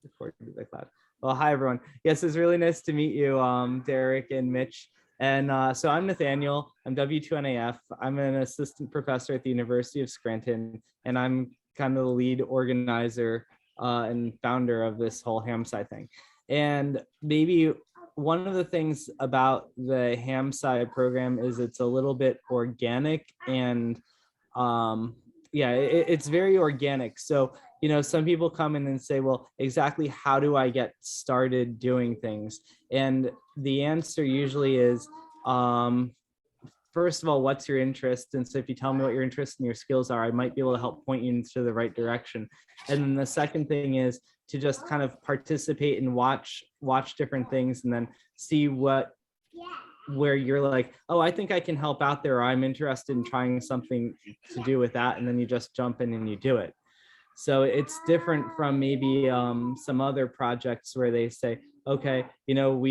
recorded to the cloud. Well, hi everyone. Yes, it's really nice to meet you, Derek and Mitch. And so I'm Nathaniel. I'm W2NAF. I'm an assistant professor at the University of Scranton, and I'm kind of the lead organizer and founder of this whole HamSCI thing. And maybe one of the things about the HamSCI program is it's a little bit organic and yeah, it's very organic. So, you know, some people come in and say, well, exactly how do I get started doing things? And the answer usually is, first of all, what's your interest? And so if you tell me what your interests and your skills are, I might be able to help point you into the right direction. And then the second thing is to just kind of participate and watch different things and then see where you're like, oh, I think I can help out there, or I'm interested in trying something to do with that. And then you just jump in and you do it. So it's different from maybe some other projects where they say, okay, you know,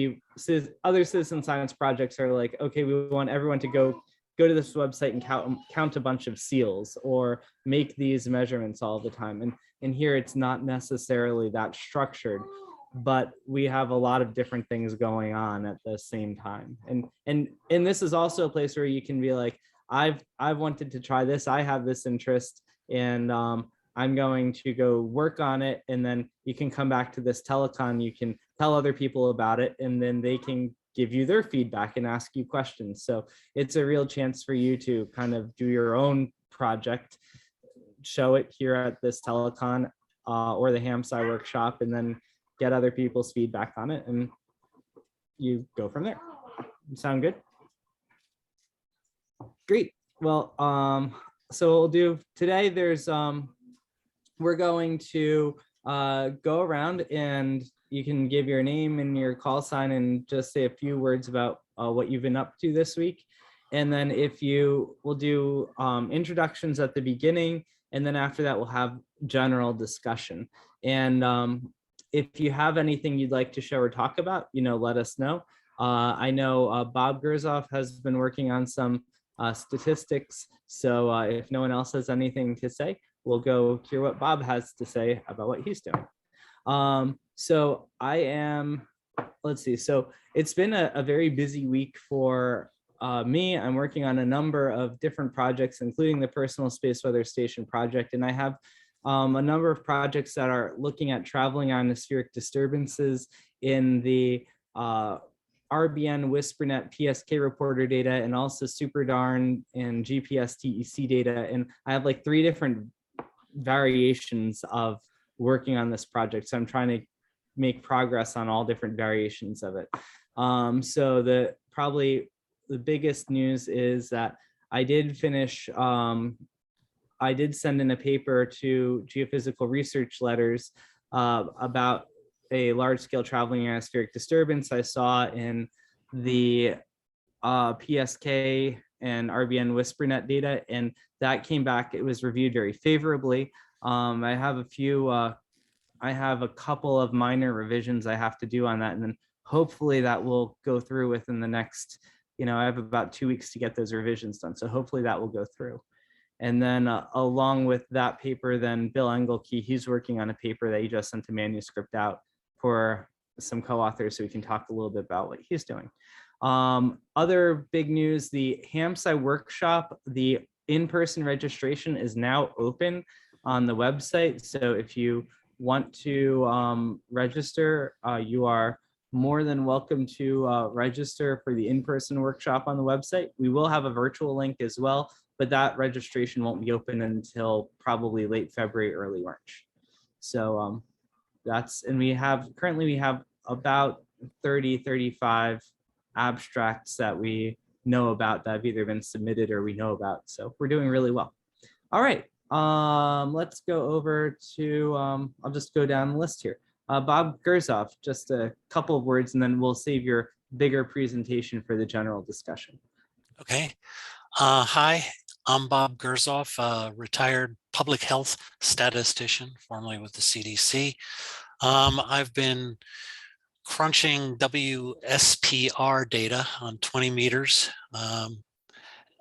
other citizen science projects are like, okay, we want everyone to go to this website and count a bunch of seals or make these measurements all the time. And here it's not necessarily that structured, but we have a lot of different things going on at the same time. And this is also a place where you can be like, I've wanted to try this, I have this interest, and I'm going to go work on it. And then you can come back to this telecon, you can tell other people about it, and then they can give you their feedback and ask you questions. So it's a real chance for you to kind of do your own project, show it here at this telecon or the HamSCI workshop, and then get other people's feedback on it, and you go from there. Sound good? Great. Well, so we'll do today, there's we're going to go around and you can give your name and your call sign and just say a few words about what you've been up to this week. And then we'll do introductions at the beginning, and then after that we'll have general discussion. And if you have anything you'd like to show or talk about, you know, let us know. I know Bob Gerzoff has been working on some statistics. So if no one else has anything to say, we'll go hear what Bob has to say about what he's doing. So let's see. So it's been a very busy week for me. I'm working on a number of different projects, including the Personal Space Weather Station project. And I have a number of projects that are looking at traveling ionospheric disturbances in the RBN, WhisperNet, PSK reporter data, and also SuperDARN and GPS TEC data. And I have like 3 different variations of working on this project. So I'm trying to make progress on all different variations of it. So probably the biggest news is that I did finish, I did send in a paper to Geophysical Research Letters about a large-scale traveling ionospheric disturbance I saw in the PSK and RBN WhisperNet data, and that came back. It was reviewed very favorably. I have a couple of minor revisions I have to do on that, and then hopefully that will go through within the next, you know, I have about 2 weeks to get those revisions done. So hopefully that will go through. And then along with that paper, then Bill Engelke, he's working on a paper that he just sent a manuscript out for some co-authors, so we can talk a little bit about what he's doing. Other big news, the HamSCI workshop, the in-person registration is now open on the website. So if you want to register, you are more than welcome to register for the in-person workshop on the website. We will have a virtual link as well, but that registration won't be open until probably late February, early March. So currently we have about 30-35 abstracts that we know about that have either been submitted or we know about. So we're doing really well. All right, let's go over to, I'll just go down the list here. Bob Gerzoff, just a couple of words, and then we'll save your bigger presentation for the general discussion. Okay. Hi, I'm Bob Gerzoff, retired public health statistician, formerly with the CDC. I've been crunching WSPR data on 20 meters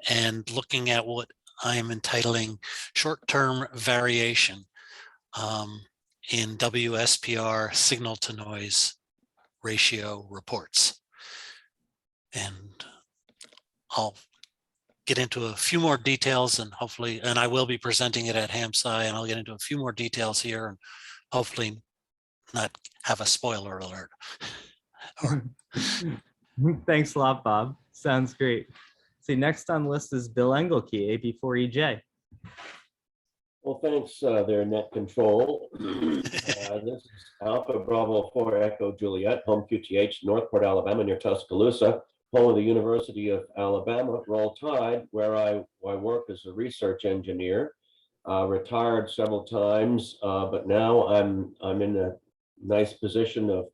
and looking at what I'm entitling short-term variation. in WSPR signal to noise ratio reports. And I'll get into a few more details and hopefully, and I will be presenting it at HamSCI, and I'll get into a few more details here and hopefully not have a spoiler alert. Thanks a lot, Bob. Sounds great. See, next on the list is Bill Engelke, AB4EJ. Well, thanks there, Net Control. This is Alpha Bravo 4 Echo Juliet, home QTH, Northport, Alabama, near Tuscaloosa, home of the University of Alabama, Roll Tide, where I work as a research engineer. Retired several times, but now I'm in a nice position of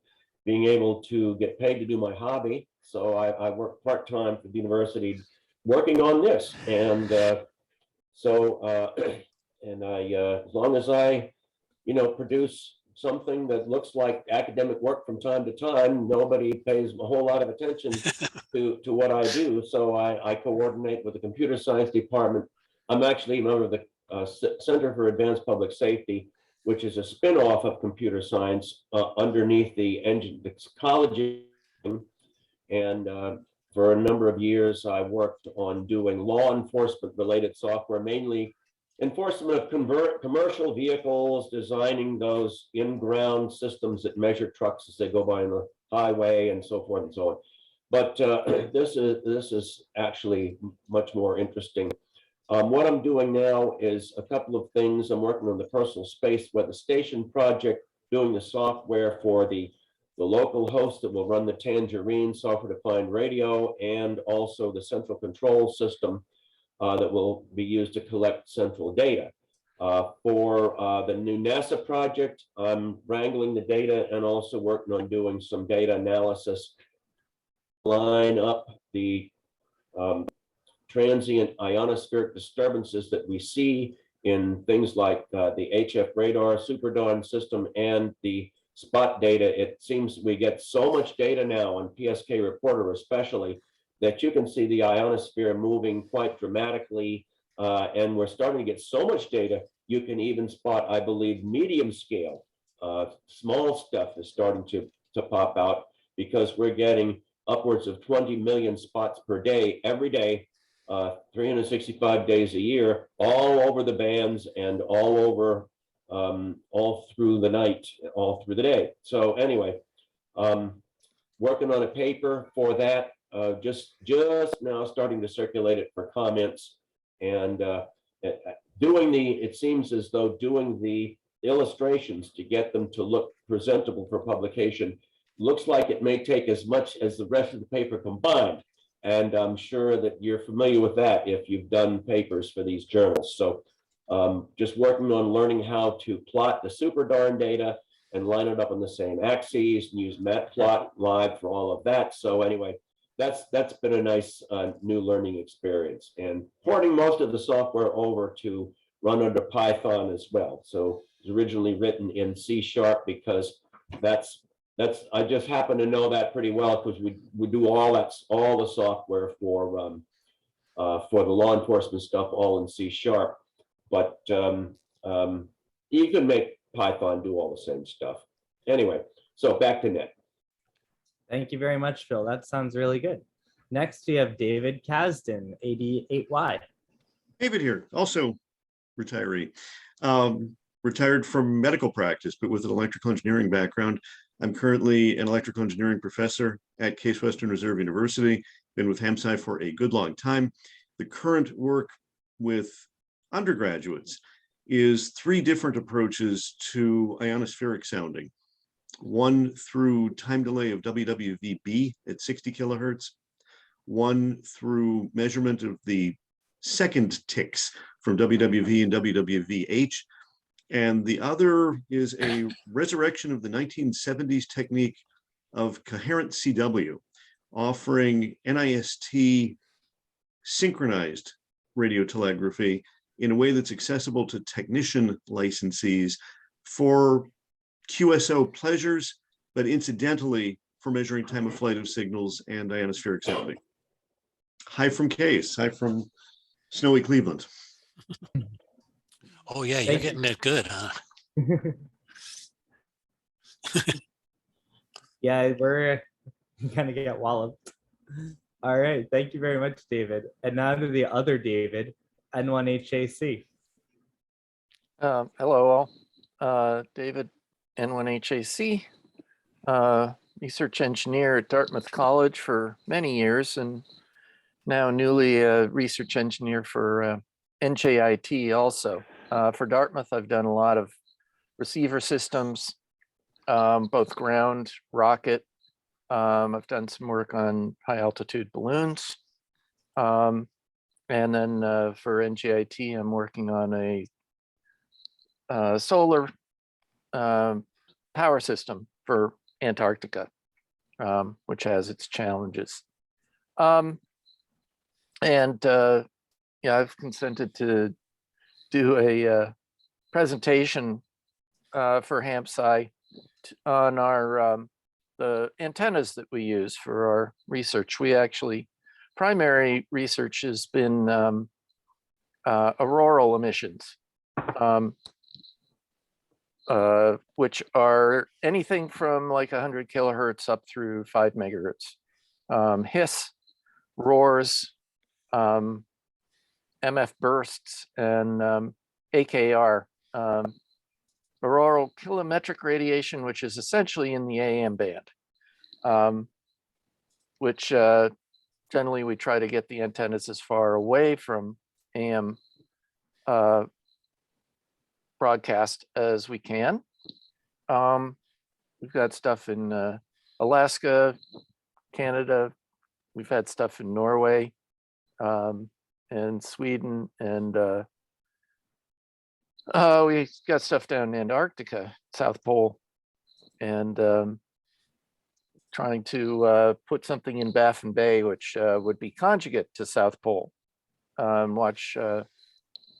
being able to get paid to do my hobby. So I work part-time for the university working on this. And as long as I, produce something that looks like academic work from time to time, nobody pays a whole lot of attention to what I do. So I coordinate with the computer science department. I'm actually a member of the Center for Advanced Public Safety, which is a spin-off of computer science underneath the college. And for a number of years, I worked on doing law enforcement related software, mainly enforcement of commercial vehicles, designing those in-ground systems that measure trucks as they go by on the highway and so forth and so on. But this is actually much more interesting. What I'm doing now is a couple of things. I'm working on the personal space weather station project, doing the software for the local host that will run the Tangerine software-defined radio, and also the central control system that will be used to collect central data. For the new NASA project, I'm wrangling the data and also working on doing some data analysis, line up the transient ionospheric disturbances that we see in things like the HF radar, SuperDawn system, and the spot data. It seems we get so much data now on PSK Reporter especially, that you can see the ionosphere moving quite dramatically. And we're starting to get so much data, you can even spot, I believe, medium scale. Small stuff is starting to pop out, because we're getting upwards of 20 million spots per day, every day, 365 days a year, all over the bands and all over, all through the night, all through the day. So anyway, working on a paper for that, just now starting to circulate it for comments, and it seems as though doing the illustrations to get them to look presentable for publication looks like it may take as much as the rest of the paper combined. And I'm sure that you're familiar with that if you've done papers for these journals. So just working on learning how to plot the SuperDawn data and line it up on the same axes, and use Matplotlib for all of that. So anyway, that's been a nice new learning experience, and porting most of the software over to run under Python as well. So it was originally written in C# because I just happen to know that pretty well, because we do all the software for the law enforcement stuff all in C#. But you can make Python do all the same stuff. Anyway, so back to Net. Thank you very much, Phil. That sounds really good. Next, we have David Kasdan, AD8Y. David here, also retiree. Retired from medical practice, but with an electrical engineering background. I'm currently an electrical engineering professor at Case Western Reserve University. Been with HamSCI for a good long time. The current work with undergraduates is 3 different approaches to ionospheric sounding. One through time delay of WWVB at 60 kilohertz, one through measurement of the second ticks from WWV and WWVH, and the other is a resurrection of the 1970s technique of coherent CW, offering NIST synchronized radiotelegraphy in a way that's accessible to technician licensees for QSO pleasures, but incidentally for measuring time of flight of signals and ionospheric sounding. Hi from Case, hi from snowy Cleveland. Oh yeah, you're getting it good, huh? Yeah, we're gonna get walloped. All right, thank you very much, David. And now to the other David, N1HAC. Hello all. David, N1HAC, research engineer at Dartmouth College for many years, and now newly a research engineer for NJIT also. For Dartmouth, I've done a lot of receiver systems, both ground, rocket. I've done some work on high altitude balloons. And then for NJIT, I'm working on a solar power system for Antarctica, which has its challenges. Yeah, I've consented to do a presentation for HamSCI on our the antennas that we use for our research. We actually, primary research has been auroral emissions, which are anything from like 100 kilohertz up through 5 megahertz. Hiss, roars, MF bursts, and AKR, auroral kilometric radiation, which is essentially in the AM band, which generally we try to get the antennas as far away from AM broadcast as we can. We've got stuff in Alaska, Canada. We've had stuff in Norway and Sweden, and we got stuff down in Antarctica, South Pole, and trying to put something in Baffin Bay, which would be conjugate to South Pole, and watch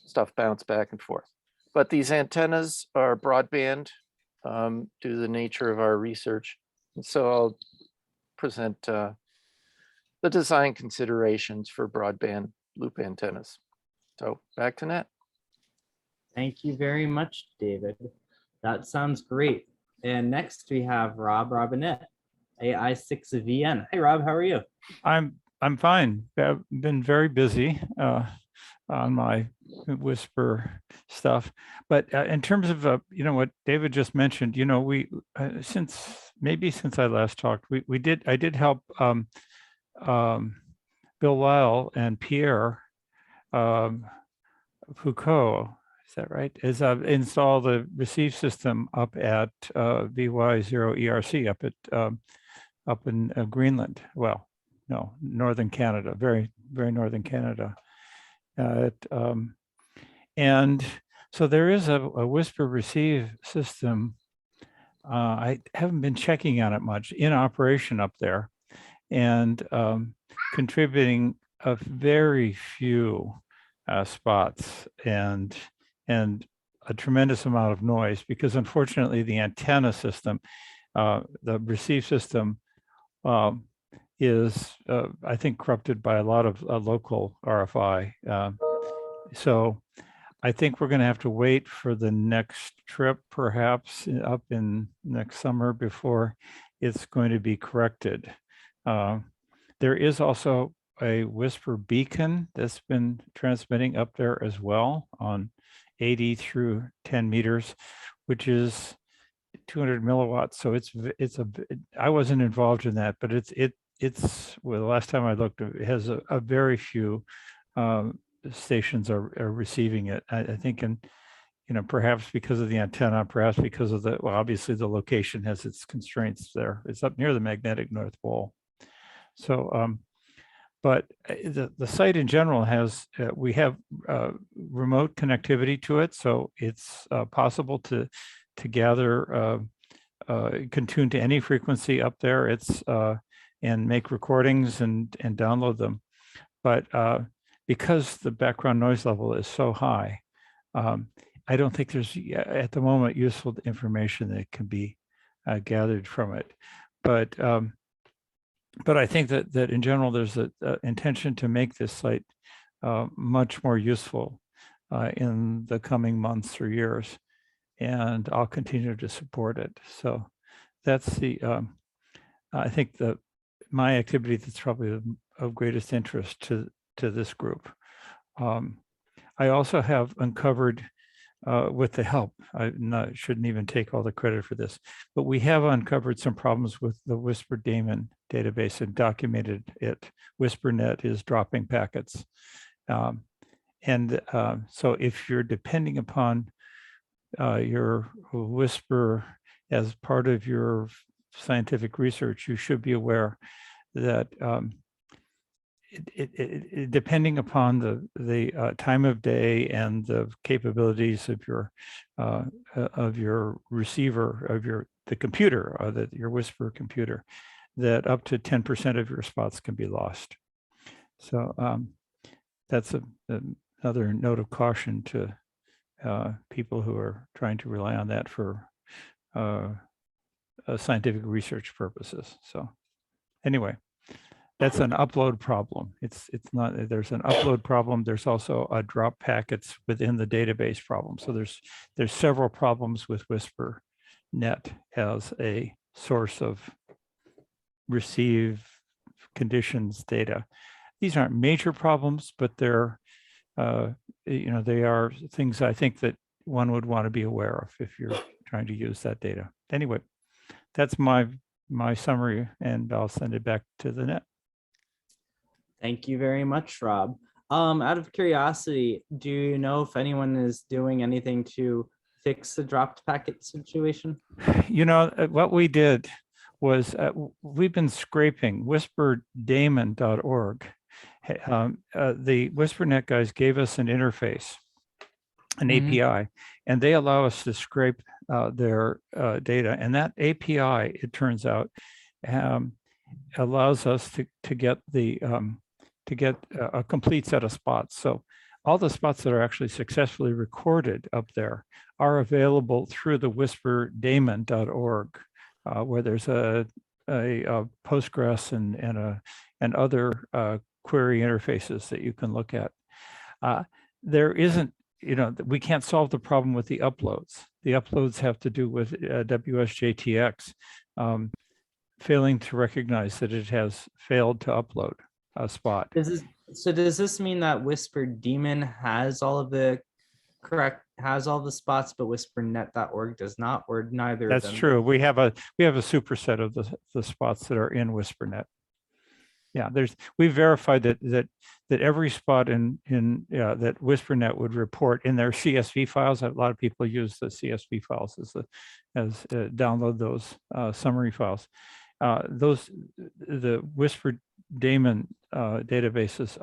stuff bounce back and forth. But these antennas are broadband due to the nature of our research. And so I'll present the design considerations for broadband loop antennas. So back to Nat. Thank you very much, David. That sounds great. And next we have Robinette, AI6VN. Hey, Rob, how are you? I'm fine. I've been very busy on my Whisper stuff, but in terms of what David just mentioned, we since I last talked, I did help Bill Lyle and Pierre Foucault, is that right? Is install the receive system up at VY0ERC up in Greenland. Well, no, northern Canada, very, very northern Canada. And so there is a Whisper receive system. I haven't been checking on it much, in operation up there, and contributing a very few spots and a tremendous amount of noise, because unfortunately the antenna system, the receive system, is I think corrupted by a lot of local RFI. So I think we're going to have to wait for the next trip, perhaps up in next summer, before it's going to be corrected. There is also a Whisper beacon that's been transmitting up there as well on 80 through 10 meters, which is 200 milliwatts. So I wasn't involved in that, but it's well, the last time I looked, it has a very few stations are receiving it. I think, perhaps because of the antenna, perhaps because of obviously the location has its constraints there. It's up near the magnetic North Pole. So, but the site in general has, we have remote connectivity to it. So it's possible to gather, can tune to any frequency up there. It's, and make recordings and download them. But because the background noise level is so high, I don't think there's at the moment useful information that can be gathered from it. But I think that in general, there's an intention to make this site much more useful in the coming months or years, and I'll continue to support it. So that's the I think my activity that's probably of greatest interest to this group. I also have uncovered, with the help, shouldn't even take all the credit for this, but we have uncovered some problems with the Whisper daemon database and documented it. WhisperNet is dropping packets. So if you're depending upon your Whisper as part of your scientific research, you should be aware that depending upon the time of day and the capabilities of your receiver, of the computer, your Whisper computer, that up to 10% of your spots can be lost. So that's another note of caution to people who are trying to rely on that for scientific research purposes. So anyway, that's an upload problem. It's not, there's an upload problem. There's also a drop packets within the database problem. So there's several problems with WhisperNet as a source of receive conditions data. These aren't major problems, but they're they are things I think that one would want to be aware of if you're trying to use that data. Anyway, that's my summary, and I'll send it back to the net. Thank you very much, Rob. Out of curiosity, do you know if anyone is doing anything to fix the dropped packet situation? What we did was we've been scraping whisperdaemon.org. The WhisperNet guys gave us an interface, an API, and they allow us to scrape their data. And that API, it turns out, allows us to get a complete set of spots. So all the spots that are actually successfully recorded up there are available through the whisperdaemon.org, where there's a Postgres and other query interfaces that you can look at. There isn't, we can't solve the problem with the uploads. The uploads have to do with WSJTX failing to recognize that it has failed to upload a spot. Does this mean that Whisper Daemon has all the spots, but whispernet.org does not, or neither? That's true. We have a superset of the spots that are in WhisperNet. Yeah, we verified that every spot in that WhisperNet would report in their CSV files. A lot of people use the CSV files as download those summary files. The Whisper daemon databases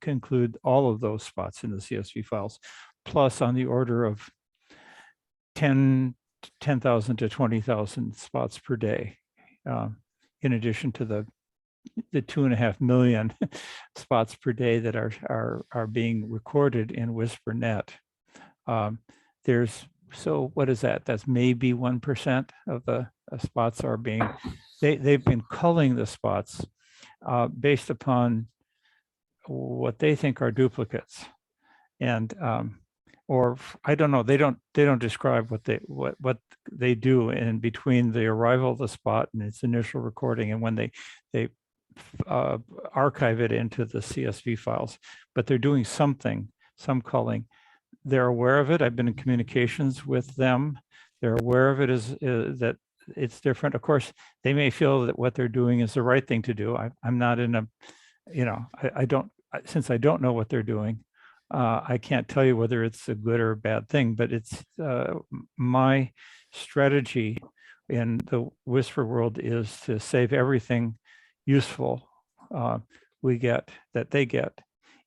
include all of those spots in the CSV files, plus on the order of 10,000 to 20,000 spots per day, in addition to the 2.5 million spots per day that are being recorded in WhisperNet. So what is that? That's maybe 1% of the spots are being, they've been culling the spots based upon what they think are duplicates. And or I don't know, they don't describe what they do in between the arrival of the spot and its initial recording and when they archive it into the CSV files, but they're doing some culling. They're aware of it. I've been in communications with them. They're aware of it that it's different. Of course, they may feel that what they're doing is the right thing to do. I'm not in a, since I don't know what they're doing, I can't tell you whether it's a good or a bad thing, but it's my strategy in the Whisper world is to save everything useful they get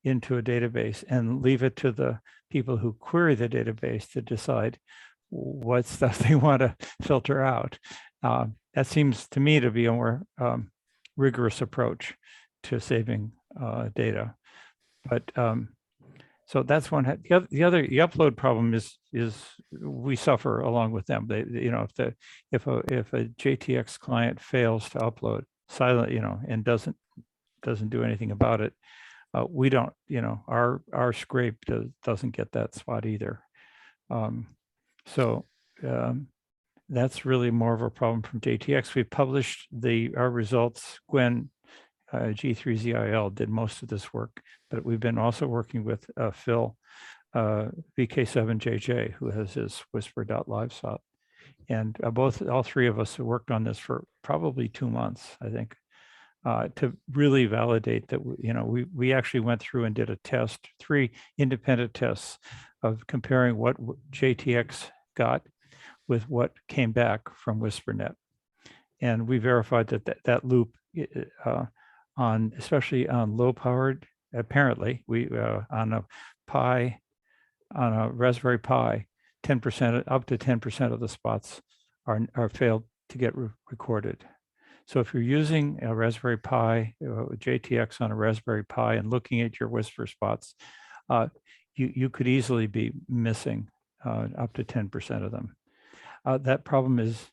into a database and leave it to the people who query the database to decide what stuff they want to filter out. That seems to me to be a more rigorous approach to saving data. But so that's one. The upload problem is we suffer along with them. They, if a JTX client fails to upload and doesn't do anything about it, we don't, our scrape doesn't get that spot either. that's really more of a problem from JTX. We published our results. Gwen G3ZIL did most of this work, but we've been also working with Phil VK7JJ, who has his whisper.live slot. And all three of us have worked on this for probably 2 months, I think, to really validate that, we actually went through and did a test, 3 independent tests of comparing what JTX got with what came back from WhisperNet. And we verified that loop especially on low powered, apparently, on a Raspberry Pi, 10%, up to 10% of the spots are failed to get recorded. So if you're using a Raspberry Pi, JTX on a Raspberry Pi and looking at your whisper spots, you could easily be missing up to 10% of them. That problem is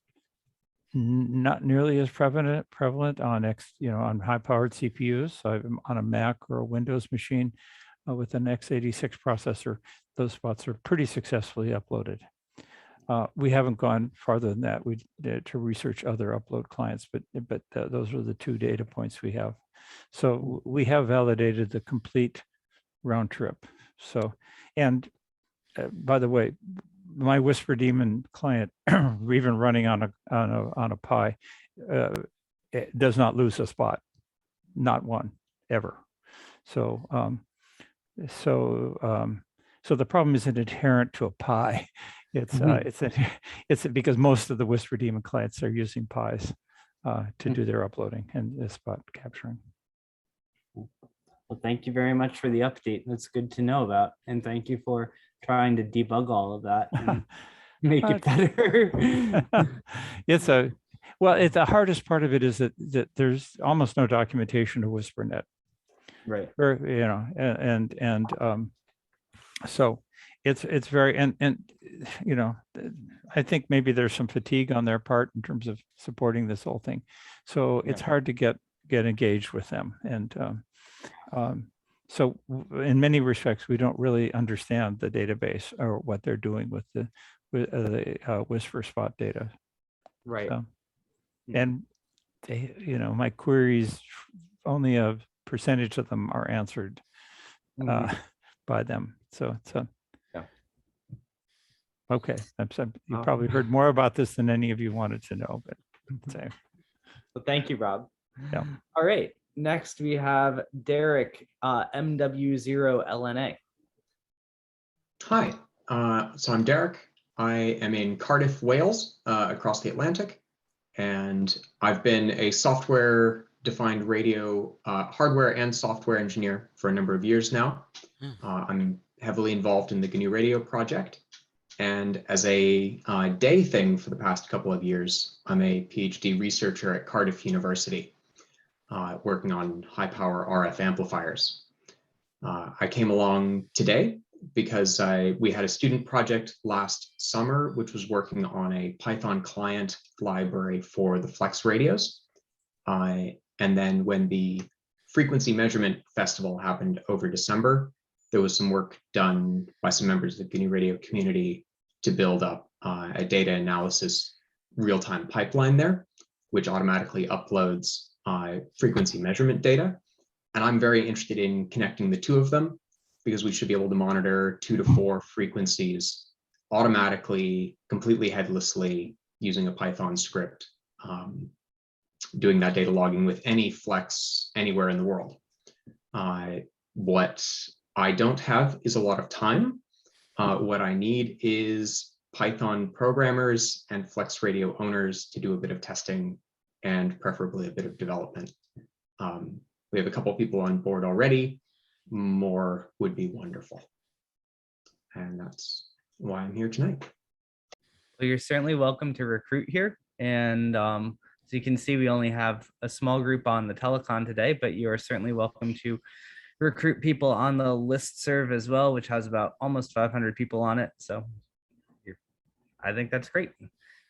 not nearly as prevalent on on high-powered CPUs. So I'm on a Mac or a Windows machine with an x86 processor. Those spots are pretty successfully uploaded. We haven't gone farther than that. We did to research other upload clients, but those are the 2 data points we have. So we have validated the complete round trip. So, and by the way, my Whisper Daemon client, even running on a Pi, it does not lose a spot, not one ever. So so the problem isn't inherent to a Pi. It's because most of the Whisper Daemon clients are using Pis to do their uploading and spot capturing. Well, thank you very much for the update. That's good to know about. And thank you for trying to debug all of that and make it better. The hardest part of it is that there's almost no documentation of WhisperNet. Right. Or, so it's very, and I think maybe there's some fatigue on their part in terms of supporting this whole thing. So it's hard to get engaged with them. And so in many respects, we don't really understand the database or what they're doing with the Whisper spot data. Right. So, and they, my queries, only a percentage of them are answered by them. So it's okay. You probably heard more about this than any of you wanted to know, but so. Well, thank you, Rob. Yeah. All right. Next, we have Derek, MW0LNA. Hi, so I'm Derek. I am in Cardiff, Wales, across the Atlantic, and I've been a software-defined radio hardware and software engineer for a number of years now. I'm heavily involved in the GNU Radio project, and as a day thing for the past couple of years, I'm a PhD researcher at Cardiff University, working on high-power RF amplifiers. I came along today because we had a student project last summer, which was working on a Python client library for the Flex radios. And then when the Frequency Measurement Festival happened over December, there was some work done by some members of the GNU Radio community to build up a data analysis real-time pipeline there, which automatically uploads frequency measurement data. And I'm very interested in connecting the 2 of them, because we should be able to monitor 2 to 4 frequencies automatically, completely headlessly, using a Python script, doing that data logging with any Flex anywhere in the world. What I don't have is a lot of time. What I need is Python programmers and Flex radio owners to do a bit of testing and preferably a bit of development. We have a couple of people on board already. More would be wonderful. And that's why I'm here tonight. Well, you're certainly welcome to recruit here. And so you can see, we only have a small group on the Telecon today, but you are certainly welcome to recruit people on the listserv as well, which has about almost 500 people on it. So I think that's great.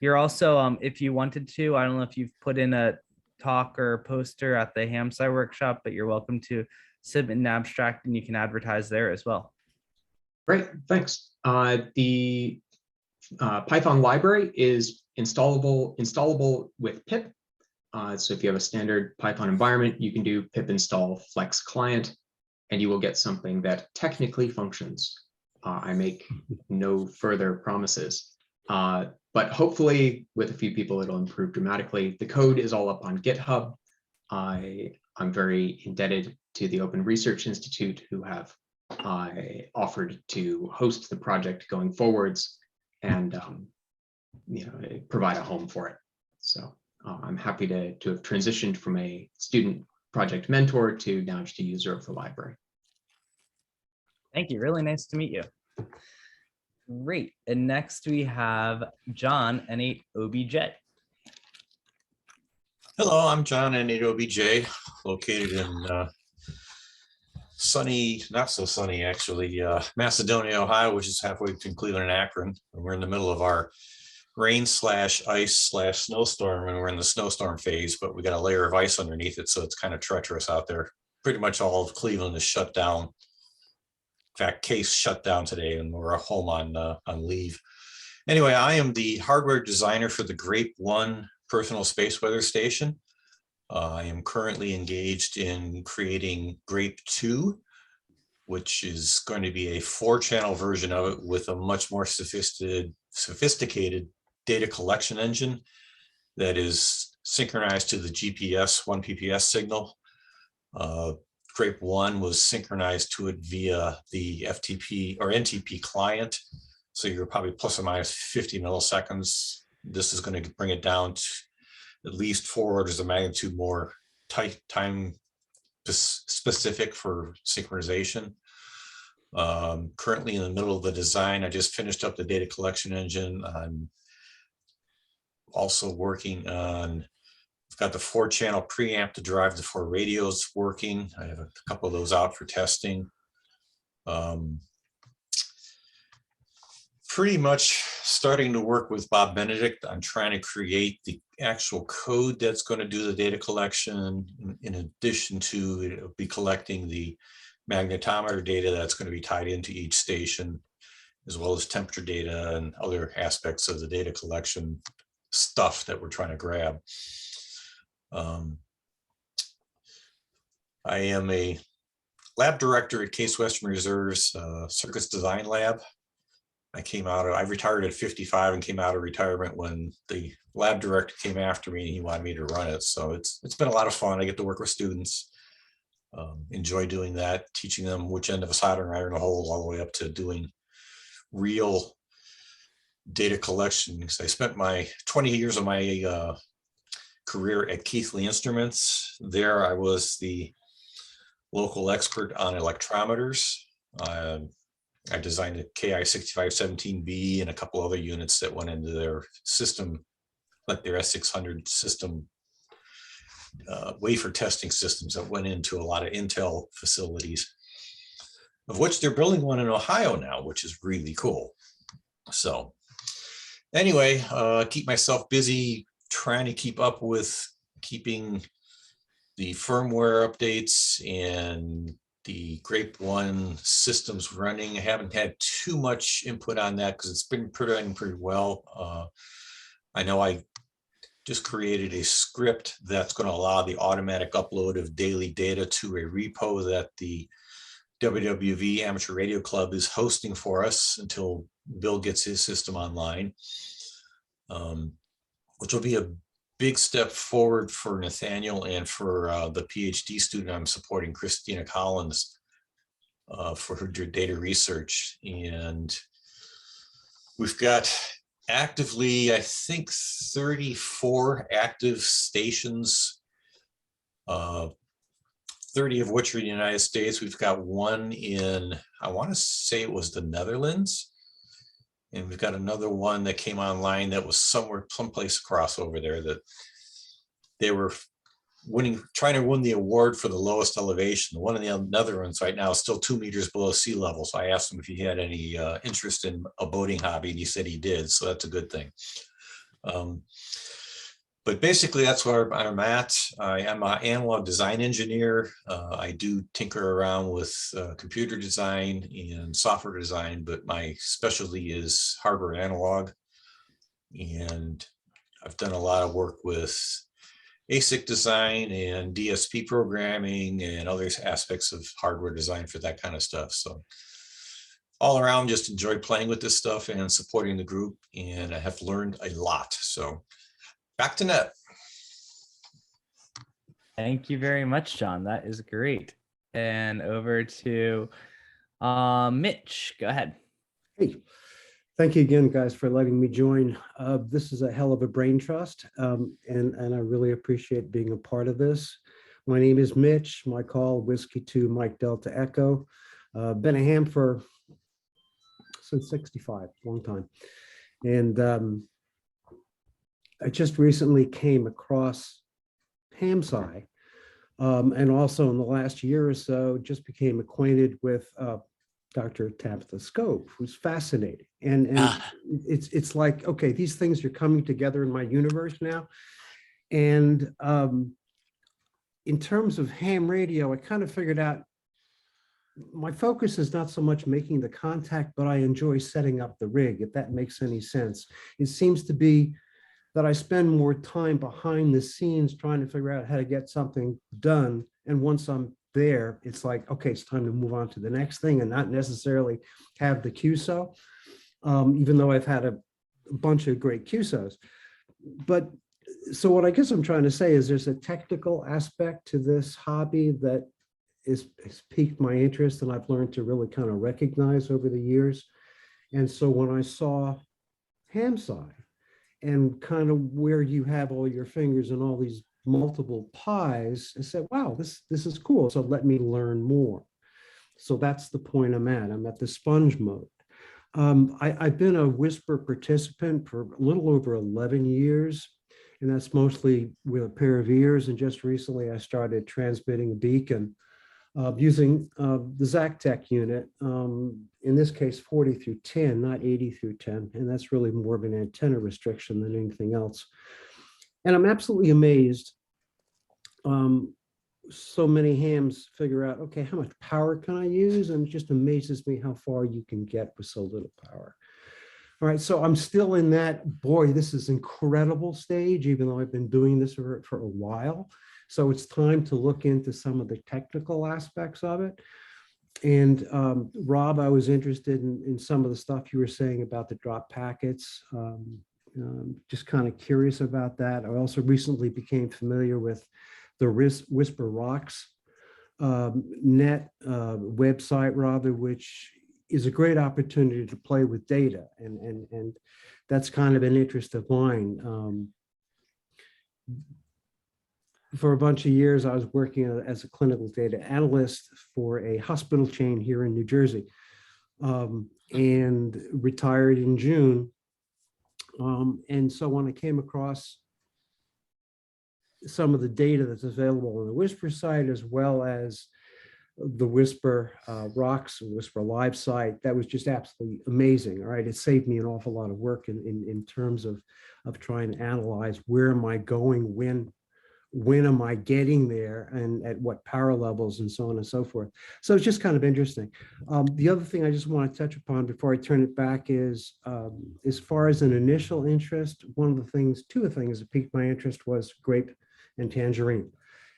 You're also, if you wanted to, I don't know if you've put in a talk or poster at the HamSCI workshop, but you're welcome to submit an abstract and you can advertise there as well. Great, thanks. The Python library is installable with pip. So if you have a standard Python environment, you can do pip install flex client, and you will get something that technically functions. I make no further promises, but hopefully with a few people, it'll improve dramatically. The code is all up on GitHub. I'm very indebted to the Open Research Institute, who have offered to host the project going forwards and provide a home for it. So I'm happy to have transitioned from a student project mentor to now just a user of the library. Thank you. Really nice to meet you. Great. And next we have John, N8OBJ. Hello, I'm John, N8OBJ, located in sunny, not so sunny actually, Macedonia, Ohio, which is halfway between Cleveland and Akron. And we're in the middle of our rain/ice/snowstorm, and we're in the snowstorm phase, but we got a layer of ice underneath it, so it's kind of treacherous out there. Pretty much all of Cleveland is shut down. In fact, Case shut down today, and we're home on leave. Anyway, I am the hardware designer for the Grape 1 personal space weather station. I am currently engaged in creating Grape 2, which is going to be a 4-channel version of it with a much more sophisticated data collection engine that is synchronized to the GPS 1 PPS signal. Grape 1 was synchronized to it via the FTP or NTP client. So you're probably plus or minus 50 milliseconds. This is going to bring it down to at least 4 orders of magnitude more time specific for synchronization. Currently in the middle of the design. I just finished up the data collection engine. I'm also working on, I've got the 4-channel preamp to drive the 4 radios working. I have a couple of those out for testing. Pretty much starting to work with Bob Benedict on trying to create the actual code that's going to do the data collection, in addition to it'll be collecting the magnetometer data that's going to be tied into each station, as well as temperature data and other aspects of the data collection stuff that we're trying to grab. I am a lab director at Case Western Reserve's Circuits Design Lab. I retired at 55 and came out of retirement when the lab director came after me and he wanted me to run it. So it's been a lot of fun. I get to work with students, enjoy doing that, teaching them which end of a soldering iron to hold, all the way up to doing real data collection. Because I spent my 20 years of my career at Keithley Instruments. There I was the local expert on electrometers. I designed a KI6517B and a couple other units that went into their system, like their S600 system, wafer testing systems that went into a lot of Intel facilities, of which they're building one in Ohio now, which is really cool. So anyway, keep myself busy trying to keep up with keeping the firmware updates and the Grape 1 systems running. I haven't had too much input on that because it's been running pretty well. I know I just created a script that's going to allow the automatic upload of daily data to a repo that the WWV Amateur Radio Club is hosting for us until Bill gets his system online, which will be a big step forward for Nathaniel and for the PhD student I'm supporting, Christina Collins, for her data research. And we've got actively, I think, 34 active stations, 30 of which are in the United States. We've got one in, I want to say it was the Netherlands. And we've got another one that came online that was someplace across over there that they were trying to win the award for the lowest elevation. The one in the Netherlands right now is still 2 meters below sea level. So I asked him if he had any interest in a boating hobby, and he said he did. So that's a good thing. But basically, that's where I'm at. I am an analog design engineer. I do tinker around with computer design and software design, but my specialty is hardware analog. And I've done a lot of work with ASIC design and DSP programming and other aspects of hardware design for that kind of stuff. So all around, just enjoy playing with this stuff and supporting the group, and I have learned a lot. So back to Net. Thank you very much, John. That is great. And over to Mitch. Go ahead. Hey, thank you again, guys, for letting me join. This is a hell of a brain trust, and I really appreciate being a part of this. My name is Mitch. My call, Whiskey 2 Mike Delta Echo. Been a ham since 65, long time. And I just recently came across HamSCI, and also in the last year or so, just became acquainted with Dr. Tabitha Scope, who's fascinating. And it's like, okay, these things are coming together in my universe now. And in terms of ham radio, I kind of figured out my focus is not so much making the contact, but I enjoy setting up the rig, if that makes any sense. It seems to be that I spend more time behind the scenes trying to figure out how to get something done. And once I'm there, it's like, okay, it's time to move on to the next thing and not necessarily have the QSO, even though I've had a bunch of great QSOs. But so what I guess I'm trying to say is there's a technical aspect to this hobby that has piqued my interest, and I've learned to really kind of recognize over the years. And so when I saw HamSCI and kind of where you have all your fingers and all these multiple pies, I said, wow, this is cool. So let me learn more. So that's the point I'm at. I'm at the sponge mode. I've been a Whisper participant for a little over 11 years, and that's mostly with a pair of ears. And just recently I started transmitting a beacon using the Zactec unit, in this case 40 through 10, not 80 through 10. And that's really more of an antenna restriction than anything else. And I'm absolutely amazed. So many hams figure out, okay, how much power can I use? And it just amazes me how far you can get with so little power. All right, so I'm still in that, boy, this is incredible stage, even though I've been doing this for a while. So it's time to look into some of the technical aspects of it. And Rob, I was interested in some of the stuff you were saying about the drop packets. Just kind of curious about that. I also recently became familiar with the Whisper Rocks net website, rather, which is a great opportunity to play with data. And that's kind of an interest of mine. For a bunch of years, I was working as a clinical data analyst for a hospital chain here in New Jersey, and retired in June. And so when I came across some of the data that's available on the Whisper site, as well as the Whisper Rocks and Whisper Live site, that was just absolutely amazing. All right, it saved me an awful lot of work in terms of trying to analyze where am I going, when am I getting there, and at what power levels, and so on and so forth. So it's just kind of interesting. The other thing I just want to touch upon before I turn it back is, as far as an initial interest, two of the things that piqued my interest was grape and tangerine.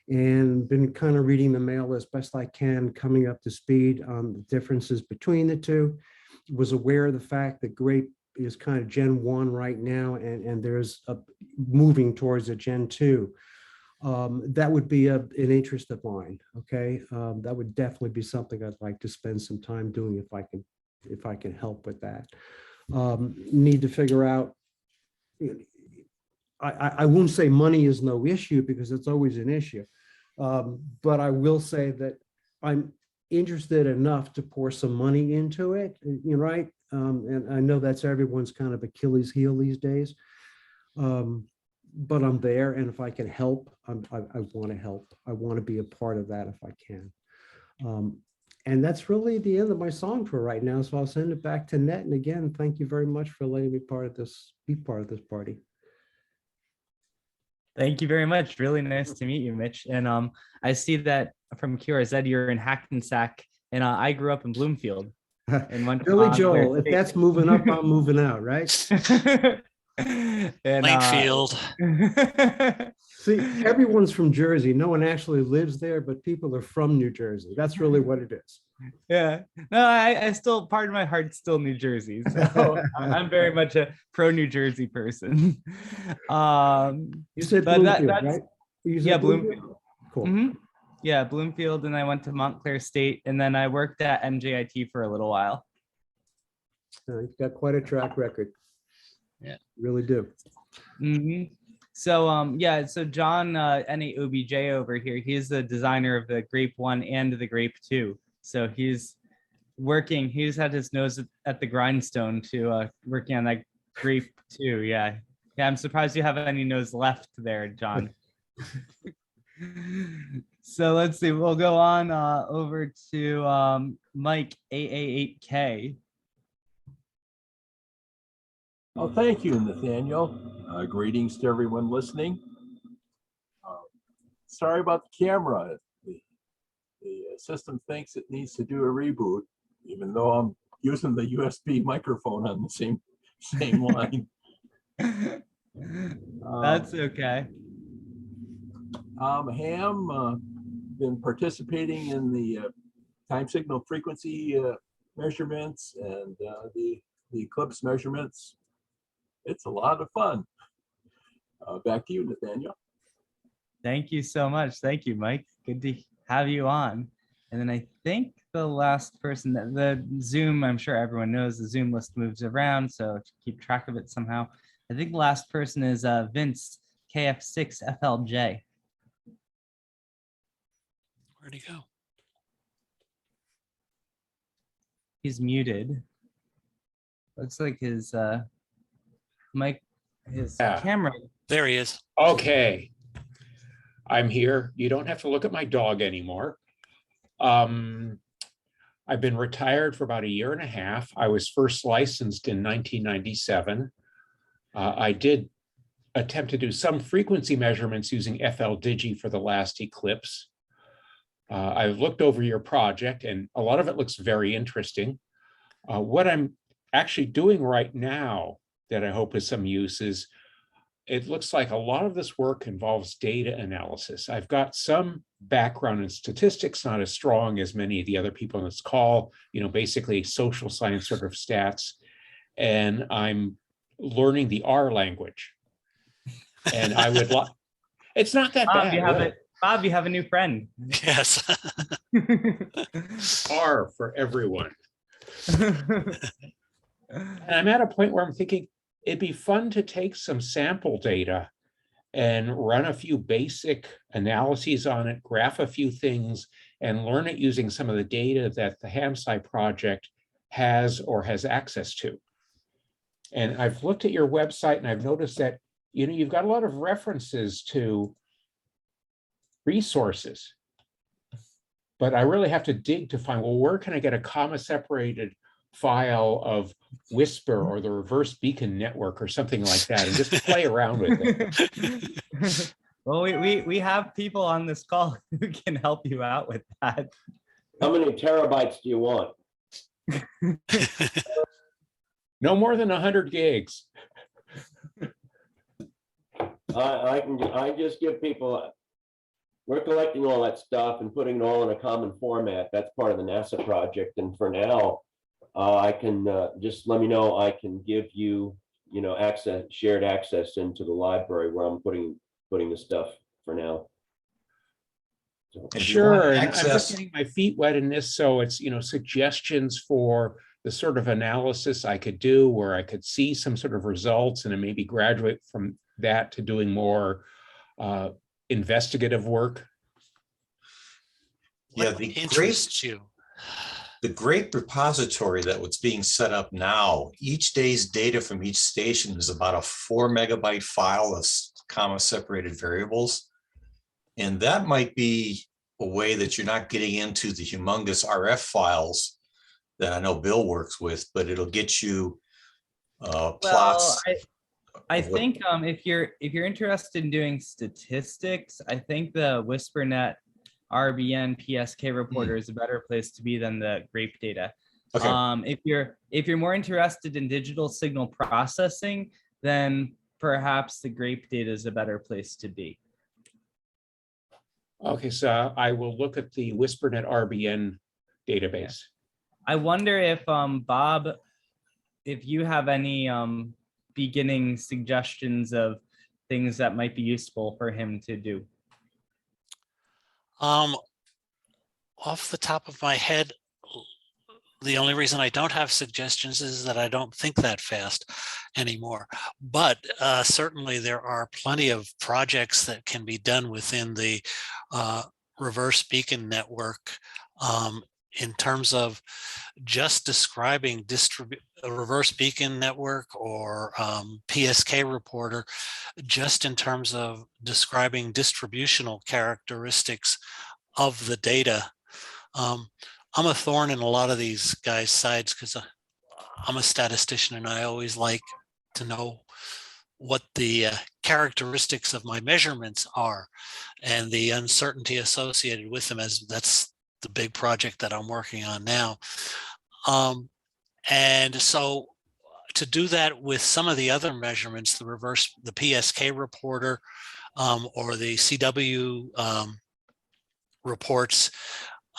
And been kind of reading the mail as best I can, coming up to speed on the differences between the two. Was aware of the fact that grape is kind of Gen 1 right now, and there's a moving towards a Gen 2. That would be an interest of mine. Okay, that would definitely be something I'd like to spend some time doing if I can help with that. Need to figure out. I won't say money is no issue, because it's always an issue, but I will say that I'm interested enough to pour some money into it. You're right, and I know that's everyone's kind of Achilles heel these days. But I'm there, and if I can help, I want to help. I want to be a part of that if I can. And that's really the end of my song for right now. So I'll send it back to Net. And again, thank you very much for letting me be part of this party. Thank you very much. Really nice to meet you, Mitch. And I see that from QRZ, you're in Hackensack, and I grew up in Bloomfield. Billy Joel, if that's moving up, I'm moving out, right? And, Plainfield. See, everyone's from Jersey. No one actually lives there, but people are from New Jersey. That's really what it is. Yeah, no, I still, part of my heart's still New Jersey, so I'm very much a pro New Jersey person. You said But Bloomfield, that's, right? You said yeah, Bloomfield. Cool. Mhm. Yeah, Bloomfield, and I went to Montclair State, and then I worked at MJIT for a little while. You've got quite a track record. Yeah. Really do. Mhm. So yeah, so John NAOBJ over here, he's the designer of the Grape 1 and the Grape 2. So he's had his nose at the grindstone to working on that Grape 2. Yeah. Yeah, I'm surprised you have any nose left there, John. So let's see, we'll go on over to Mike AA8K. Oh, thank you, Nathaniel. Greetings to everyone listening. Sorry about the camera. The system thinks it needs to do a reboot, even though I'm using the USB microphone on the same line. That's okay. Ham, been participating in the time signal frequency measurements and the eclipse measurements. It's a lot of fun. Back to you, Nathaniel. Thank you so much. Thank you, Mike. Good to have you on. And then I think the last person, the Zoom, I'm sure everyone knows the Zoom list moves around, so to keep track of it somehow. I think the last person is Vince, Kf6 Flj. Where'd he go? He's muted. Looks like his mic, his camera. There he is. Okay. I'm here. You don't have to look at my dog anymore. I've been retired for about 1.5 years. I was first licensed in 1997. I did attempt to do some frequency measurements using FLDigi for the last eclipse. I've looked over your project and a lot of it looks very interesting. What I'm actually doing right now that I hope is some use is it looks like a lot of this work involves data analysis. I've got some background in statistics, not as strong as many of the other people on this call, basically social science sort of stats. And I'm learning the R language. And I would like, it's not that Bob, bad. Bob, you have a new friend. Yes. R for everyone. And I'm at a point where I'm thinking it'd be fun to take some sample data and run a few basic analyses on it, graph a few things, and learn it using some of the data that the HamSCI project has or has access to. And I've looked at your website and I've noticed that you've got a lot of references to resources, but I really have to dig to find, well, where can I get a comma separated file of Whisper or the reverse beacon network or something like that, and just play around with it. Well, we have people on this call who can help you out with that. How many terabytes do you want? No more than 100 gigs. I just give people, we're collecting all that stuff and putting it all in a common format. That's part of the NASA project. And for now, I can just let me know. I can give you, shared access into the library where I'm putting the stuff for now. So, Sure, and I'm just getting my feet wet in this, so it's suggestions for the sort of analysis I could do where I could see some sort of results and then maybe graduate from that to doing more investigative work. Yeah, What interests you? The great repository that was being set up now, each day's data from each station is about a 4 megabyte file of comma separated variables. And that might be a way that you're not getting into the humongous RF files that I know Bill works with, but it'll get you plots. I think if you're interested in doing statistics, I think the WhisperNet RBN PSK reporter is a better place to be than the grape data. Okay. If you're more interested in digital signal processing, then perhaps the grape data is a better place to be. Okay, so I will look at the WhisperNet RBN database. I wonder if Bob, if you have any beginning suggestions of things that might be useful for him to do. Off the top of my head, the only reason I don't have suggestions is that I don't think that fast anymore. But certainly there are plenty of projects that can be done within the reverse beacon network in terms of just describing a reverse beacon network or PSK reporter, just in terms of describing distributional characteristics of the data. I'm a thorn in a lot of these guys' sides because I'm a statistician and I always like to know what the characteristics of my measurements are and the uncertainty associated with them, as that's the big project that I'm working on now. And so to do that with some of the other measurements, the PSK reporter or the CW reports,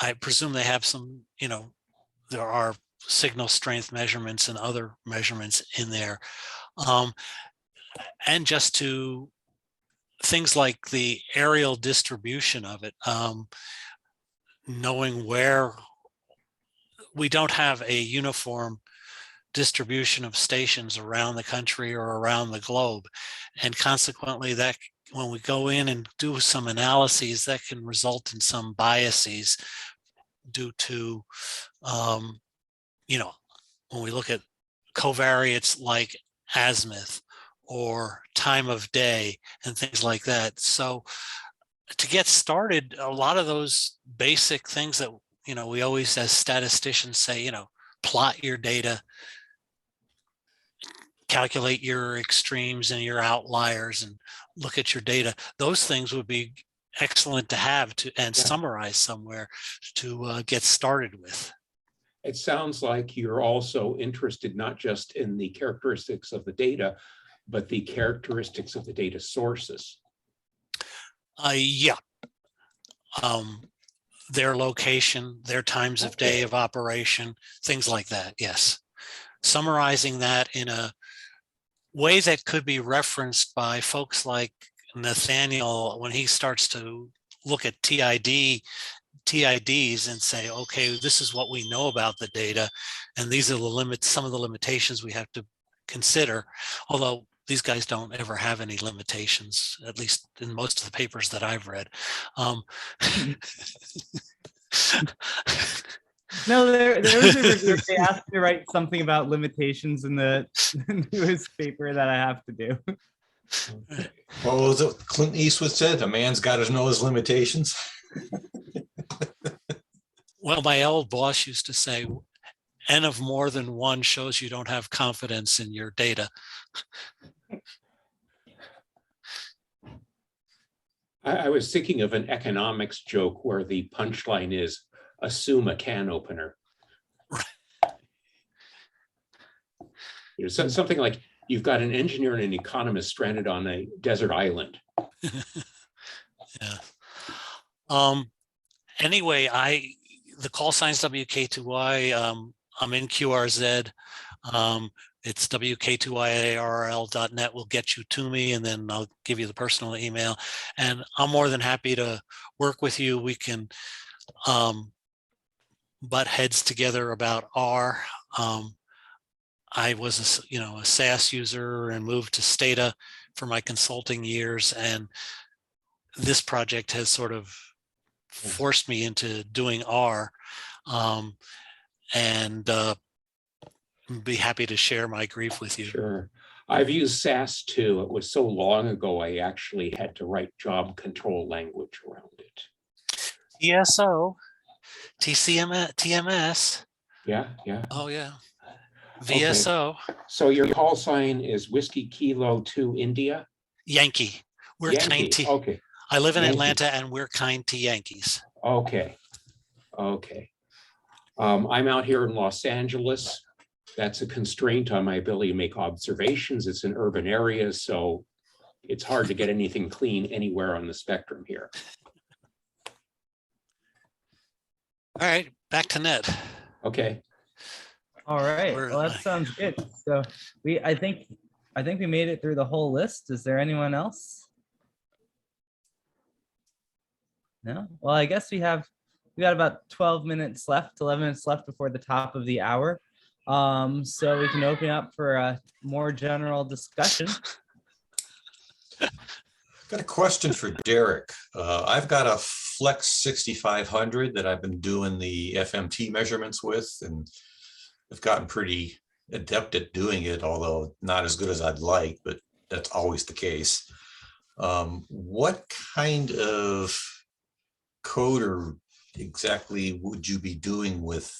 I presume they have some, there are signal strength measurements and other measurements in there. And just to things like the aerial distribution of it, knowing where we don't have a uniform distribution of stations around the country or around the globe. And consequently, that when we go in and do some analyses, that can result in some biases due to, when we look at covariates like azimuth or time of day and things like that. So to get started, a lot of those basic things that, we always as statisticians say, plot your data, calculate your extremes and your outliers and look at your data. Those things would be excellent to have and summarize somewhere to get started with. It sounds like you're also interested not just in the characteristics of the data, but the characteristics of the data sources. Yeah. Their location, their times of day of operation, things like that, yes. Summarizing that in a way that could be referenced by folks like Nathaniel when he starts to look at TIDs and say, okay, this is what we know about the data, and these are the limits, some of the limitations we have to consider, although these guys don't ever have any limitations, at least in most of the papers that I've read. No, there was a review. They asked me to write something about limitations in the newest paper that I have to do. What was it Clint Eastwood said? A man's got to know his limitations. Well, my old boss used to say, N of more than one shows you don't have confidence in your data. I was thinking of an economics joke where the punchline is assume a can opener. Something like you've got an engineer and an economist stranded on a desert island. Yeah. Anyway, the call sign's WK2Y. I'm in QRZ. It's WK2YARL.net will get you to me, and then I'll give you the personal email. And I'm more than happy to work with you. We can butt heads together about R. I was a SAS user and moved to Stata for my consulting years, and this project has sort of forced me into doing R, and be happy to share my grief with you. Sure. I've used SAS too. It was so long ago, I actually had to write job control language around it. TSO, TMS. Yeah. Oh, yeah. VSO. Okay. So your call sign is Whiskey Kilo 2 India? Yankee. We're kind to. Okay. I live in Yankee. Atlanta, and we're kind to Yankees. Okay. I'm out here in Los Angeles. That's a constraint on my ability to make observations. It's in urban areas, so it's hard to get anything clean anywhere on the spectrum here. All right, back to Ned. Okay. All right. We're- Well, that sounds good. So I think we made it through the whole list. Is there anyone else? No? Well, I guess we got about 12 minutes left, 11 minutes left before the top of the hour. So we can open up for a more general discussion. Got a question for Derek. I've got a Flex 6500 that I've been doing the FMT measurements with, and I've gotten pretty adept at doing it, although not as good as I'd like, but that's always the case. What kind of code or exactly would you be doing with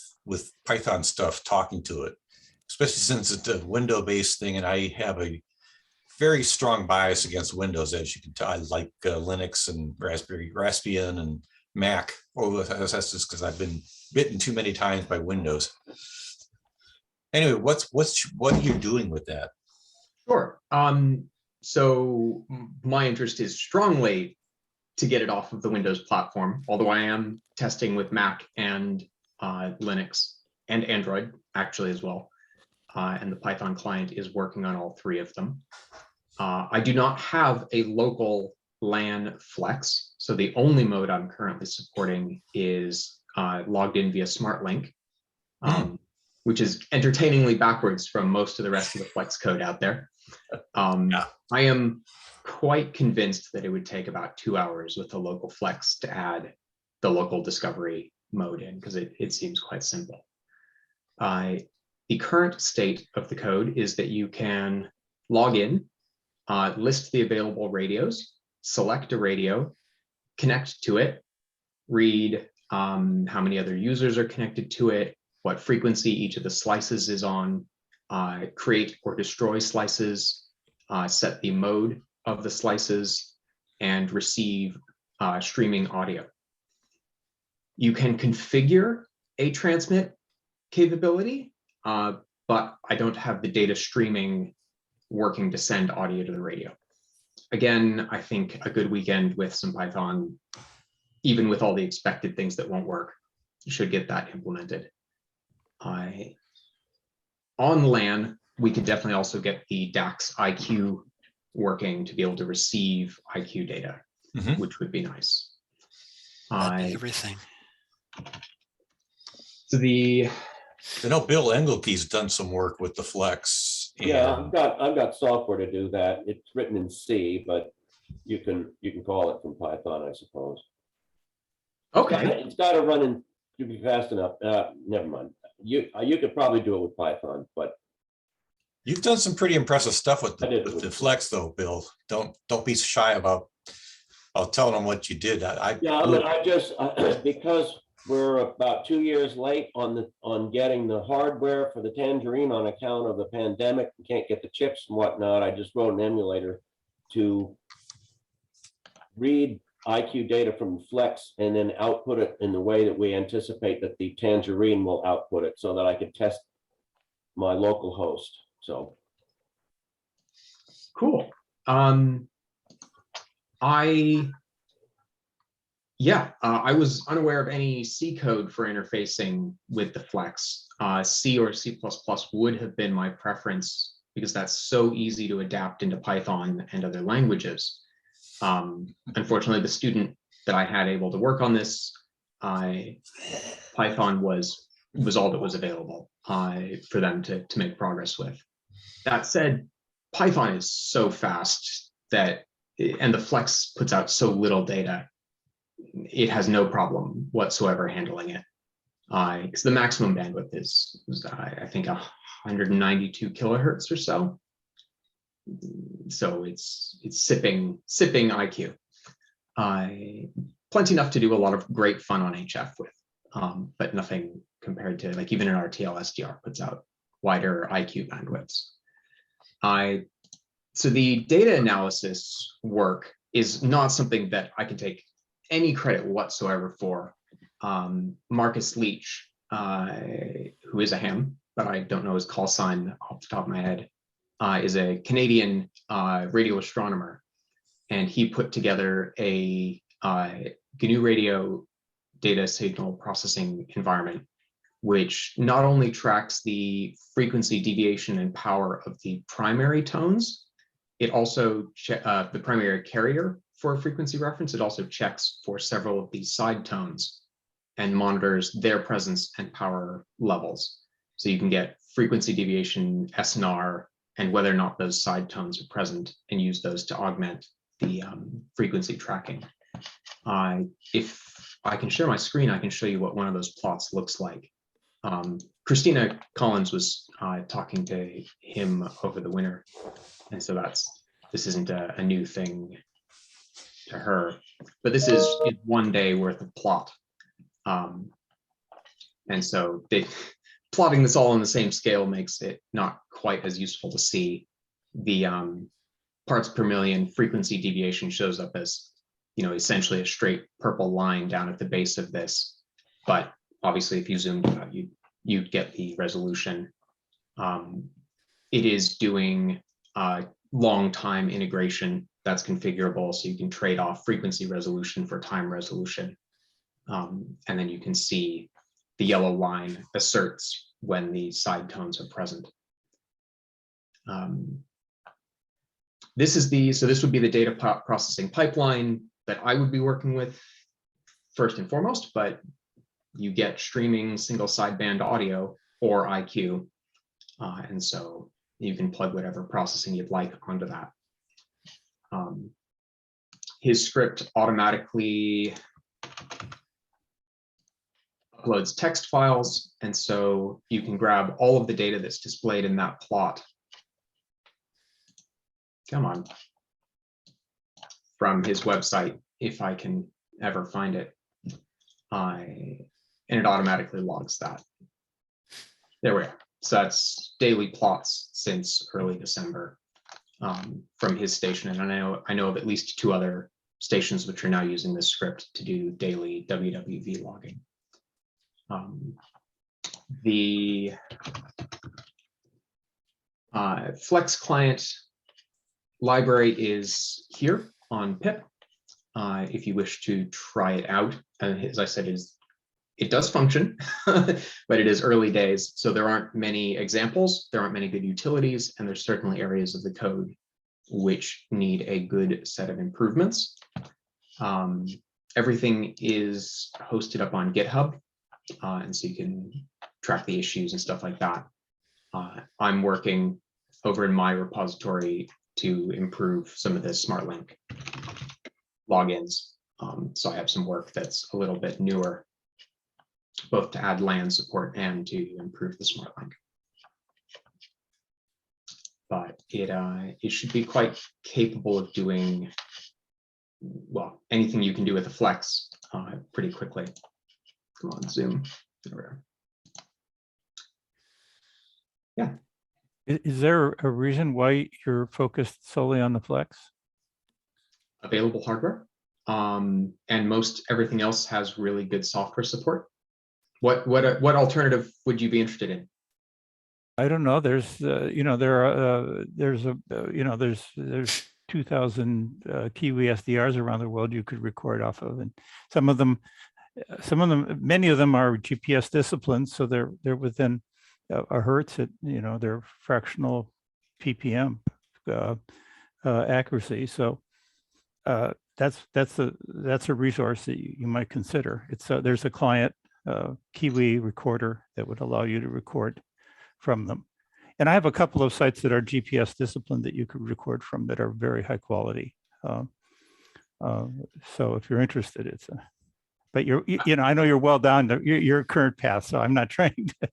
Python stuff talking to it, especially since it's a window-based thing and I have a very strong bias against Windows, as you can tell. I like Linux and Raspbian and Mac. Oh, that's just because I've been bitten too many times by Windows. Anyway, what are you doing with that? Sure. So my interest is strongly to get it off of the Windows platform, although I am testing with Mac and Linux and Android actually as well. And the Python client is working on all three of them. I do not have a local LAN Flex, so the only mode I'm currently supporting is logged in via SmartLink, which is entertainingly backwards from most of the rest of the Flex code out there. I am quite convinced that it would take about 2 hours with the local Flex to add the local discovery mode in, because it seems quite simple. The current state of the code is that you can log in, list the available radios, select a radio, connect to it, read how many other users are connected to it, what frequency each of the slices is on, create or destroy slices, set the mode of the slices, and receive streaming audio. You can configure a transmit capability, but I don't have the data streaming working to send audio to the radio. Again, I think a good weekend with some Python, even with all the expected things that won't work, you should get that implemented. On LAN, we could definitely also get the DAX IQ working to be able to receive IQ data, which would be nice. Everything. So I know Bill Engelke's done some work with the Flex. Yeah, and I've got software to do that. It's written in C, but you can call it from Python, I suppose. Okay. It's got to run in to be fast enough. Never mind. You could probably do it with Python, but you've done some pretty impressive stuff with with the Flex, though, Bill. Don't be shy about telling them what you did. I just because we're about 2 years late on getting the hardware for the Tangerine on account of the pandemic. We can't get the chips and whatnot. I just wrote an emulator to read IQ data from Flex and then output it in the way that we anticipate that the Tangerine will output it, so that I could test my local host. So cool. I was unaware of any C code for interfacing with the Flex. C or C++ would have been my preference because that's so easy to adapt into Python and other languages. Unfortunately, the student that I had able to work on this, Python was all that was available for them to make progress with. That said, Python is so fast and the Flex puts out so little data, it has no problem whatsoever handling it. Because the maximum bandwidth is I think 192 kilohertz or so. So it's sipping IQ. Plenty enough to do a lot of great fun on HF with, but nothing compared to, like, even an RTL SDR puts out wider IQ bandwidths. So the data analysis work is not something that I can take any credit whatsoever for. Marcus Leach, who is a ham, but I don't know his call sign off the top of my head, is a Canadian radio astronomer. And he put together a GNU radio data signal processing environment, which not only tracks the frequency, deviation, and power of the primary tones, it also the primary carrier for frequency reference. It also checks for several of these side tones and monitors their presence and power levels. So you can get frequency, deviation, SNR, and whether or not those side tones are present, and use those to augment the frequency tracking. If I can share my screen, I can show you what one of those plots looks like. Christina Collins was talking to him over the winter, and so this isn't a new thing to her, but this is one day worth of plot. And so plotting this all on the same scale makes it not quite as useful to see. The parts per million frequency deviation shows up as, essentially a straight purple line down at the base of this. But obviously, if you zoomed out, you'd get the resolution. It is doing long time integration that's configurable, so you can trade off frequency resolution for time resolution. And then you can see the yellow line asserts when the side tones are present. This would be the data processing pipeline that I would be working with first and foremost, but you get streaming single sideband audio or IQ. And so you can plug whatever processing you'd like onto that. His script automatically uploads text files, and so you can grab all of the data that's displayed in that plot. Come on. From his website, if I can ever find it. And it automatically logs that. There we are. So that's daily plots since early December from his station. And I know of at least 2 other stations which are now using this script to do daily WWV logging. The Flex client library is here on pip. If you wish to try it out, as I said, it does function, but it is early days, so there aren't many examples, there aren't many good utilities, and there's certainly areas of the code which need a good set of improvements. Everything is hosted up on GitHub, and so you can track the issues and stuff like that. I'm working over in my repository to improve some of the SmartLink logins. So I have some work that's a little bit newer, both to add LAN support and to improve the SmartLink. But it should be quite capable of doing, well, anything you can do with a Flex pretty quickly. Come on, zoom. There we are. Yeah. Is there a reason why you're focused solely on the Flex? Available hardware, and most everything else has really good software support. What alternative would you be interested in? I don't know. There's there's 2,000 Kiwi SDRs around the world you could record off of, and many of them are GPS disciplines, so they're within a hertz at their fractional ppm accuracy. So that's a resource that you might consider. There's a client Kiwi recorder that would allow you to record from them, and I have a couple of sites that are GPS disciplined that you could record from that are very high quality. So if you're interested, but I know you're well down your current path, so I'm not trying to.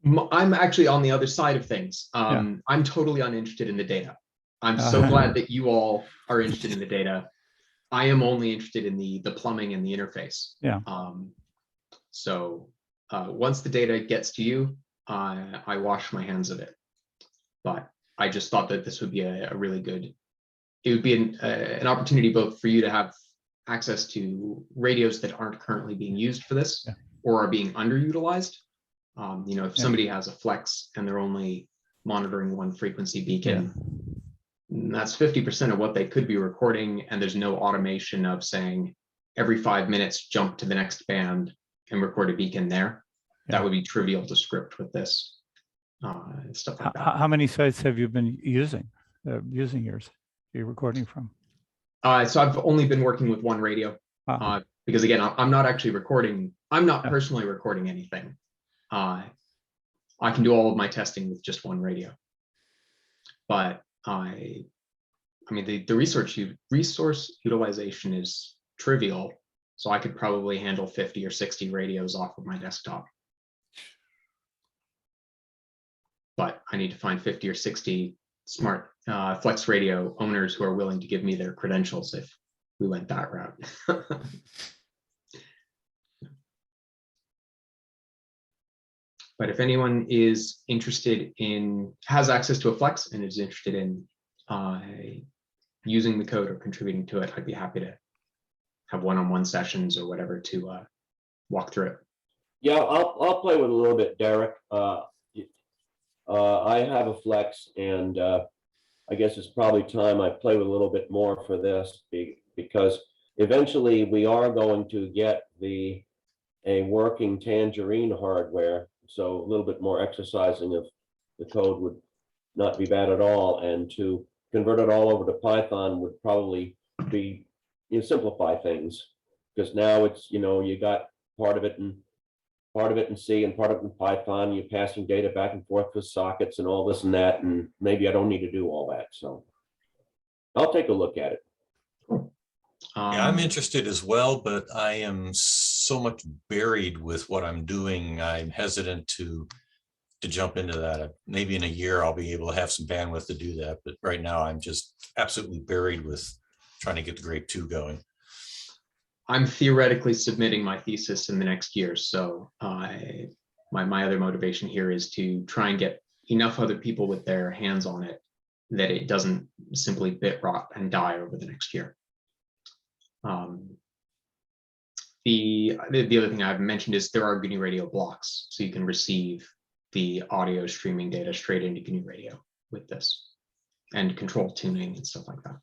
I'm actually on the other side of things. Yeah. I'm totally uninterested in the data. I'm so glad that you all are interested in the data. I am only interested in the plumbing and the interface. Yeah. So once the data gets to you, I wash my hands of it. But I just thought that this would be a really good. It would be an opportunity both for you to have access to radios that aren't currently being used for this, or are being underutilized, If somebody has a flex and they're only monitoring one frequency beacon, that's 50% of what they could be recording, and there's no automation of saying every 5 minutes jump to the next band and record a beacon there. That would be trivial to script with this stuff like that. How many sites have you been using yours? You're recording from? So I've only been working with one radio because again, I'm not actually recording. I'm not personally recording anything. I can do all of my testing with just one radio. But I mean, the resource utilization is trivial. So I could probably handle 50 or 60 radios off of my desktop. But I need to find 50 or 60 smart flex radio owners who are willing to give me their credentials if we went that route. But if anyone is interested in, has access to a flex and is interested in using the code or contributing to it, I'd be happy to have one-on-one sessions or whatever to walk through it. Yeah, I'll play with a little bit, Derek. I have a flex, and I guess it's probably time I play with a little bit more for this, because eventually we are going to get a working Tangerine hardware. So a little bit more exercising of the code would not be bad at all. And to convert it all over to Python would probably be, simplify things, because now it's, you got part of it in C and part of it in Python. You're passing data back and forth with sockets and all this and that, and maybe I don't need to do all that. So I'll take a look at it. Yeah, I'm interested as well, but I am so much buried with what I'm doing. I'm hesitant to jump into that. Maybe in a year I'll be able to have some bandwidth to do that, but right now I'm just absolutely buried with trying to get the grade 2 going. I'm theoretically submitting my thesis in the next year, so my other motivation here is to try and get enough other people with their hands on it that it doesn't simply bit rot and die over the next year. The other thing I've mentioned is there are GNU Radio blocks, so you can receive the audio streaming data straight into GNU Radio with this, and control tuning and stuff like that.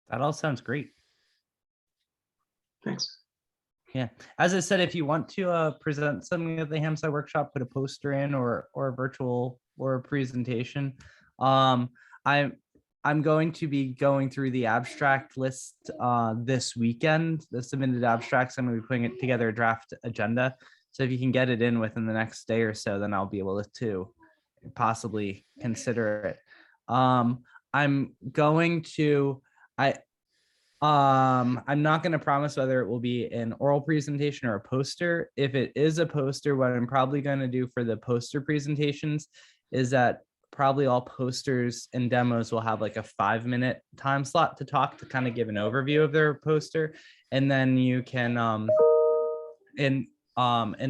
That all sounds great. Thanks. Yeah, as I said, if you want to present something at the HamSCI workshop, put a poster in or a virtual or a presentation. I'm going to be going through the abstract list this weekend, the submitted abstracts. I'm going to be putting it together a draft agenda. So if you can get it in within the next day or so, then I'll be able to possibly consider it. I'm going to, I'm not going to promise whether it will be an oral presentation or a poster. If it is a poster, what I'm probably going to do for the poster presentations is that probably all posters and demos will have like a 5-minute time slot to talk, to kind of give an overview of their poster. And then you can, and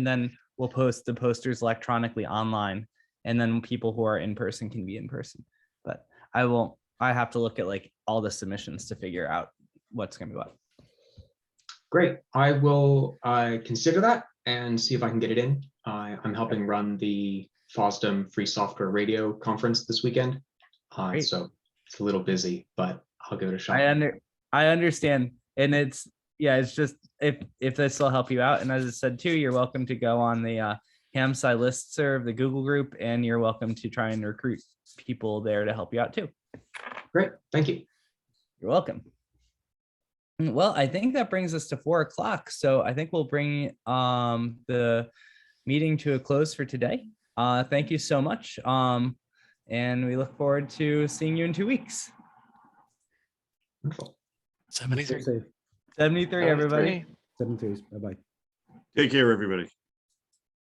then we'll post the posters electronically online. And then people who are in person can be in person. But I have to look at like all the submissions to figure out what's going to be what. Great. I will consider that and see if I can get it in. I'm helping run the FOSDEM Free Software Radio Conference this weekend. So it's a little busy, but I'll give it a shot. I understand. And it's just if this will help you out. And as I said too, you're welcome to go on the HamSCI listserv, the Google group, and you're welcome to try and recruit people there to help you out too. Great. Thank you. You're welcome. Well, I think that brings us to 4 o'clock. So I think we'll bring the meeting to a close for today. Thank you so much. And we look forward to seeing you in 2 weeks. Wonderful. 73. 73, everybody. 73. Bye-bye. Take care, everybody.